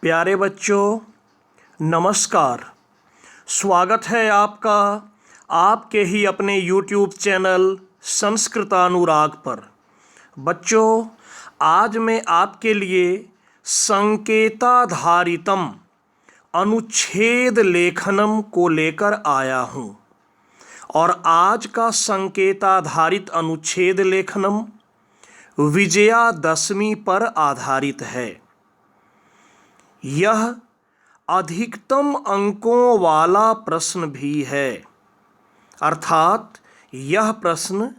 प्यारे बच्चों, नमस्कार। स्वागत है आपका आपके ही अपने YouTube चैनल संस्कृतानुराग पर। बच्चों, आज मैं आपके लिए संकेताधारितम अनुच्छेद लेखनम को लेकर आया हूँ और आज का संकेताधारित अनुच्छेद लेखनम विजयादशमी पर आधारित है। यह अधिकतम अंकों वाला प्रश्न भी है, अर्थात यह प्रश्न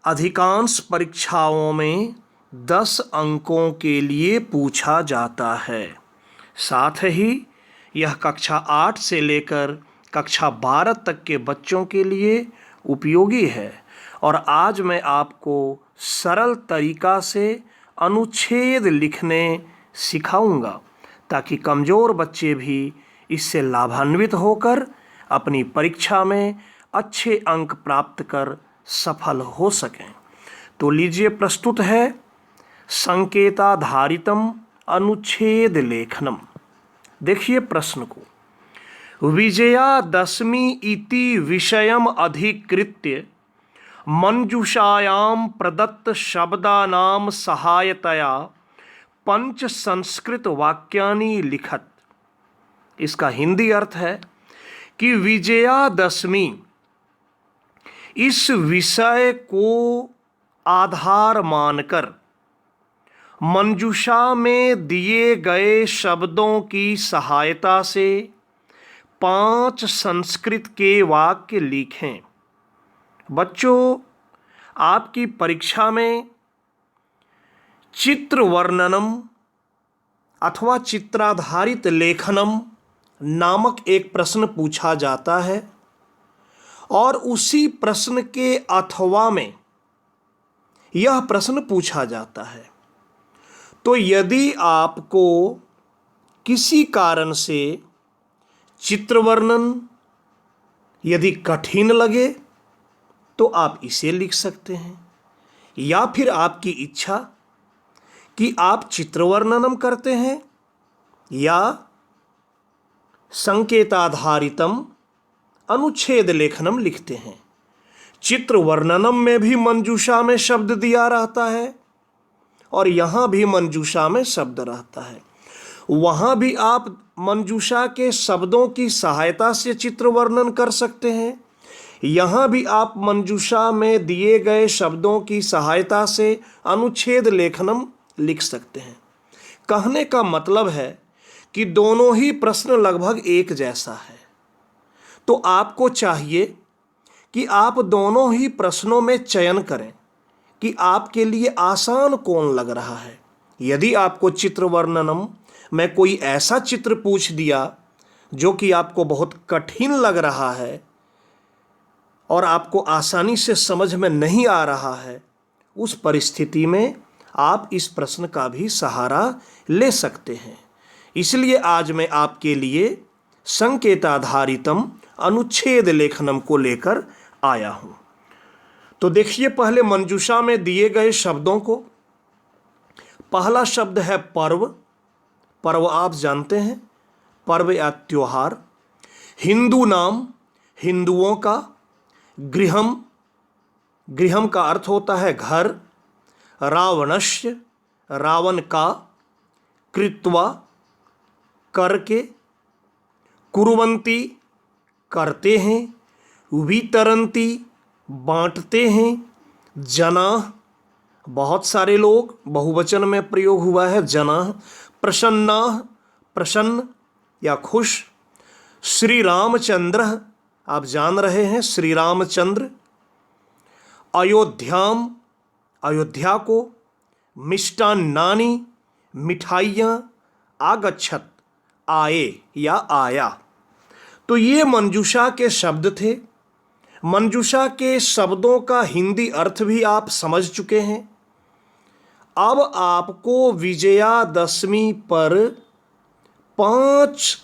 अधिकांश परीक्षाओं में 10 अंकों के लिए पूछा जाता है। साथ ही यह कक्षा 8 से लेकर कक्षा 12 तक के बच्चों के लिए उपयोगी है और आज मैं आपको सरल तरीका से अनुच्छेद लिखने सिखाऊंगा ताकि कमज़ोर बच्चे भी इससे लाभान्वित होकर अपनी परीक्षा में अच्छे अंक प्राप्त कर सफल हो सकें। तो लीजिए, प्रस्तुत है संकेताधारितम अनुच्छेद लेखनम। देखिए प्रश्न को। विजयादशमी इति विषयम अधिकृत्य मंजूषायां प्रदत्त शब्दानां सहायतया 5 संस्कृत वाक्यानि लिखत। इसका हिंदी अर्थ है कि विजयादशमी इस विषय को आधार मानकर मंजूषा में दिए गए शब्दों की सहायता से 5 संस्कृत के वाक्य लिखें। बच्चों, आपकी परीक्षा में चित्र वर्णनम अथवा चित्राधारित लेखनम नामक एक प्रश्न पूछा जाता है और उसी प्रश्न के अथवा में यह प्रश्न पूछा जाता है। तो यदि आपको किसी कारण से चित्र वर्णन यदि कठिन लगे तो आप इसे लिख सकते हैं, या फिर आपकी इच्छा कि आप चित्र वर्णनम करते हैं या संकेताधारितम अनुच्छेद लेखनम लिखते हैं। चित्र वर्णनम में भी मंजूषा में शब्द दिया रहता है और यहाँ भी मंजूषा में शब्द रहता है। वहाँ भी आप मंजूषा के शब्दों की सहायता से चित्र वर्णन कर सकते हैं, यहाँ भी आप मंजूषा में दिए गए शब्दों की सहायता से अनुच्छेद लेखनम लिख सकते हैं। कहने का मतलब है कि दोनों ही प्रश्न लगभग एक जैसा है। तो आपको चाहिए कि आप दोनों ही प्रश्नों में चयन करें कि आपके लिए आसान कौन लग रहा है। यदि आपको चित्र वर्णनम में कोई ऐसा चित्र पूछ दिया जो कि आपको बहुत कठिन लग रहा है और आपको आसानी से समझ में नहीं आ रहा है, उस परिस्थिति में आप इस प्रश्न का भी सहारा ले सकते हैं। इसलिए आज मैं आपके लिए संकेताधारितम अनुच्छेद लेखनम को लेकर आया हूँ। तो देखिए, पहले मंजूषा में दिए गए शब्दों को। पहला शब्द है पर्व। पर्व आप जानते हैं, पर्व या त्योहार। हिंदू नाम, हिंदुओं का। गृहम, गृहम का अर्थ होता है घर। रावणस्य, रावण का। कृत्वा, करके। कुर्वन्ति, करते हैं। वितरन्ति, बांटते हैं। जनाः, बहुत सारे लोग, बहुवचन में प्रयोग हुआ है जनाः। प्रसन्नाः, प्रसन्न या खुश। श्री रामचंद्र, आप जान रहे हैं श्री रामचंद्र। अयोध्याम, अयोध्या को। मिष्टान्नानि, मिठाइयाँ। आगच्छत, आए या आया। तो ये मंजूषा के शब्द थे। मंजूषा के शब्दों का हिंदी अर्थ भी आप समझ चुके हैं। अब आपको विजयादशमी पर 5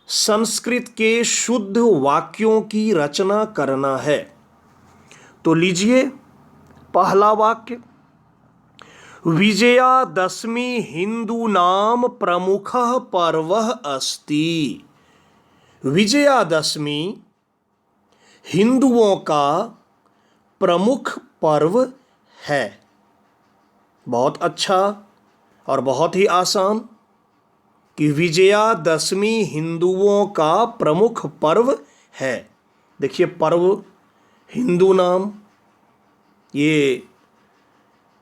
संस्कृत के शुद्ध वाक्यों की रचना करना है। तो लीजिए, पहला वाक्य। विजयादशमी हिंदूनां प्रमुखः पर्वः अस्ति। विजयादशमी हिंदुओं का प्रमुख पर्व है। बहुत अच्छा और बहुत ही आसान कि विजयादशमी हिंदुओं का प्रमुख पर्व है। देखिए, पर्व, हिंदू नाम, ये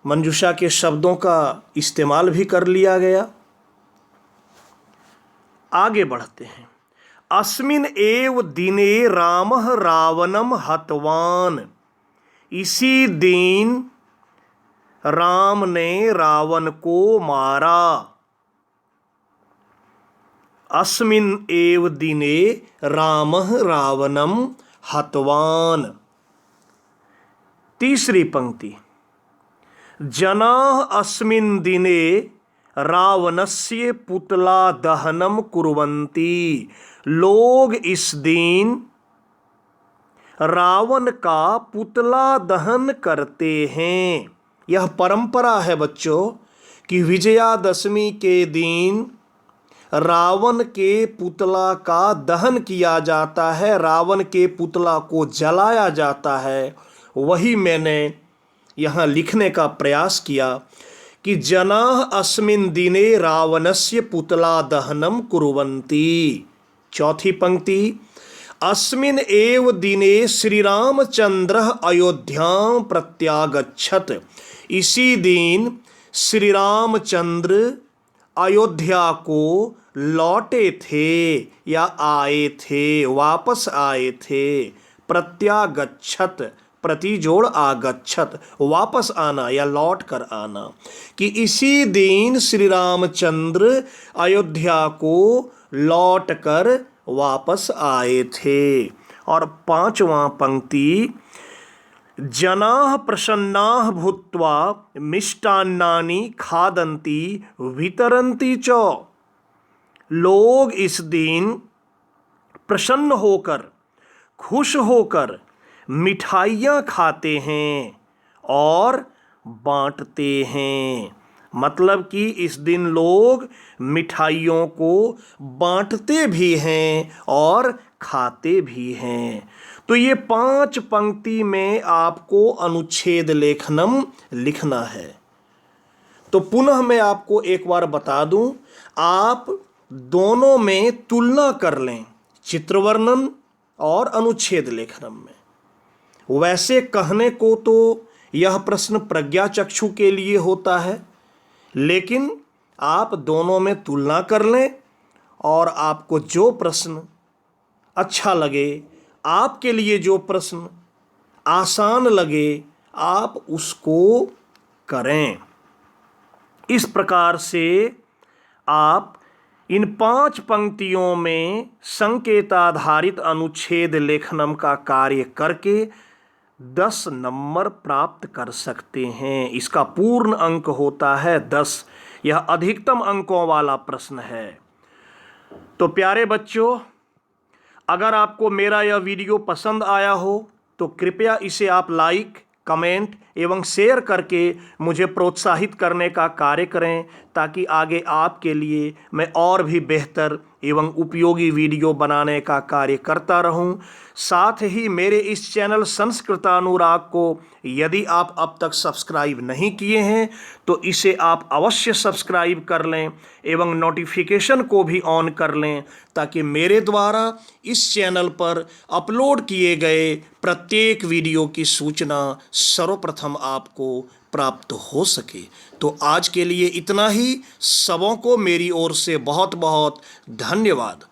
मंजूषा के शब्दों का इस्तेमाल भी कर लिया गया। आगे बढ़ते हैं। अस्मिन् एव दिने रामः रावणं हतवान। इसी दिन राम ने रावण को मारा। अस्मिन् एव दिने रामः रावणं हतवान। तीसरी पंक्ति, जनाः अस्मिन् दिने रावणस्य पुतला दहनं कुर्वन्ति। लोग इस दिन रावण का पुतला दहन करते हैं। यह परंपरा है बच्चों कि विजयादशमी के दिन रावण के पुतला का दहन किया जाता है, रावण के पुतला को जलाया जाता है। वही मैंने यहाँ लिखने का प्रयास किया कि जनाः अस्मिन् दिने रावणस्य पुतला दहनं कुर्वन्ति। चौथी पंक्ति, अस्मिन् एव दिने श्री रामचंद्रः अयोध्यां प्रत्यागच्छत्। इसी दिन श्री रामचंद्र अयोध्या को लौटे थे या आए थे, वापस आए थे। प्रत्यागच्छत्, प्रतिजोड़ आगच्छत, वापस आना या लौट कर आना, कि इसी दिन श्री रामचंद्र अयोध्या को लौट कर वापस आए थे। और पांचवां पंक्ति, जनाः प्रसन्नाः भूत्वा मिष्टान्नानि खादन्ति वितरन्ति च। लोग इस दिन प्रसन्न होकर, खुश होकर मिठाइयाँ खाते हैं और बांटते हैं। मतलब कि इस दिन लोग मिठाइयों को बांटते भी हैं और खाते भी हैं। तो ये 5 पंक्ति में आपको अनुच्छेद लेखनम लिखना है। तो पुनः मैं आपको एक बार बता दूं, आप दोनों में तुलना कर लें, चित्रवर्णन और अनुच्छेद लेखनम में। वैसे कहने को तो यह प्रश्न प्रज्ञा चक्षु के लिए होता है, लेकिन आप दोनों में तुलना कर लें और आपको जो प्रश्न अच्छा लगे, आपके लिए जो प्रश्न आसान लगे, आप उसको करें। इस प्रकार से आप इन 5 पंक्तियों में संकेताधारित अनुच्छेद लेखनम का कार्य करके 10 नंबर प्राप्त कर सकते हैं। इसका पूर्ण अंक होता है 10। यह अधिकतम अंकों वाला प्रश्न है। तो प्यारे बच्चों, अगर आपको मेरा यह वीडियो पसंद आया हो तो कृपया इसे आप लाइक, कमेंट एवं शेयर करके मुझे प्रोत्साहित करने का कार्य करें, ताकि आगे आपके लिए मैं और भी बेहतर एवं उपयोगी वीडियो बनाने का कार्य करता रहूं। साथ ही मेरे इस चैनल संस्कृतानुराग को यदि आप अब तक सब्सक्राइब नहीं किए हैं तो इसे आप अवश्य सब्सक्राइब कर लें एवं नोटिफिकेशन को भी ऑन कर लें, ताकि मेरे द्वारा इस चैनल पर अपलोड किए गए प्रत्येक वीडियो की सूचना सर्वप्रथम आपको प्राप्त हो सके। तो आज के लिए इतना ही। सबों को मेरी ओर से बहुत बहुत धन्यवाद।